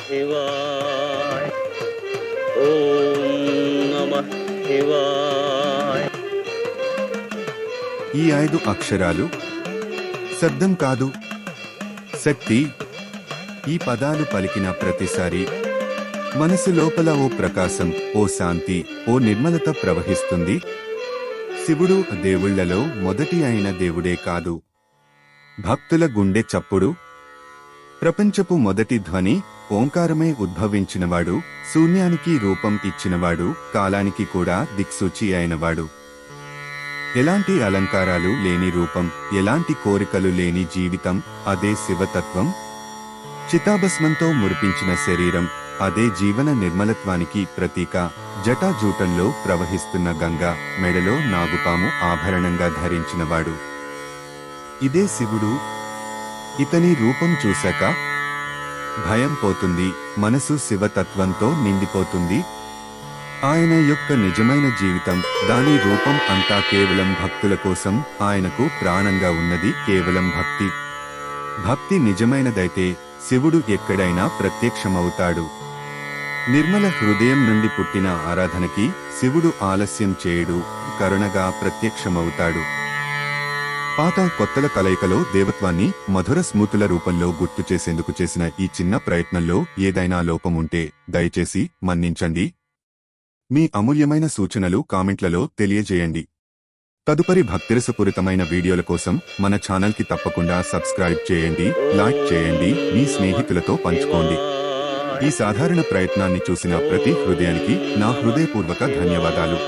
శివాయ. ఓం నమః శివాయ. ఈ 5 అక్షరాలు శబ్దం కాదు, శక్తి. ఈ పదాలు పలికిన ప్రతిసారి మనసు లోపల ఓ ప్రకాశం, ఓ శాంతి, ఓ నిర్మలత ప్రవహిస్తుంది. శివుడు దేవుళ్లలో మొదటి అయిన దేవుడే కాదు, భక్తుల గుండె చప్పుడు. ప్రపంచపు మొదటి ధ్వని ఓంకారమే ఉద్భవించినవాడు, శూన్యానికి రూపం ఇచ్చినవాడు, కాలానికి కూడా దిక్సూచి అయినవాడు. ఎలాంటి అలంకారాలు లేని రూపం, ఎలాంటి కోరికలు లేని జీవితం, అదే శివతత్వం. చితాభస్మంతో మురిపించిన శరీరం, అదే జీవన నిర్మలత్వానికి ప్రతీక. జటాజూటంలో ప్రవహిస్తున్న గంగ, మెడలో నాగుపాము ఆభరణంగా ధరించినవాడు, ఇదే శివుడు. ఇతని రూపం చూశాక భయం పోతుంది, మనసు శివతత్వంతో నిండిపోతుంది. ఆయన యొక్క నిజమైన జీవితం, దాని రూపం అంతా కేవలం భక్తుల కోసం. ఆయనకు ప్రాణంగా ఉన్నది కేవలం భక్తి. భక్తి నిజమైనదైతే శివుడు ఎక్కడైనా ప్రత్యక్షమవుతాడు. నిర్మల హృదయం నుండి పుట్టిన ఆరాధనకి శివుడు ఆలస్యం చేయడు, కరుణగా ప్రత్యక్షమవుతాడు. పాత కొత్తల కలయికలో దేవత్వాన్ని మధుర స్మృతుల రూపంలో గుర్తు చేసేందుకు చేసిన ఈ చిన్న ప్రయత్నంలో ఏదైనా లోపం ఉంటే దయచేసి మన్నించండి. మీ అమూల్యమైన సూచనలు కామెంట్లలో తెలియజేయండి. తదుపరి భక్తిరసపూరితమైన వీడియోల కోసం మన ఛానల్కి తప్పకుండా సబ్స్క్రైబ్ చేయండి, లైక్ చేయండి, మీ స్నేహితులతో పంచుకోండి. ఈ సాధారణ ప్రయత్నాన్ని చూసిన ప్రతి హృదయానికి నా హృదయపూర్వక ధన్యవాదాలు.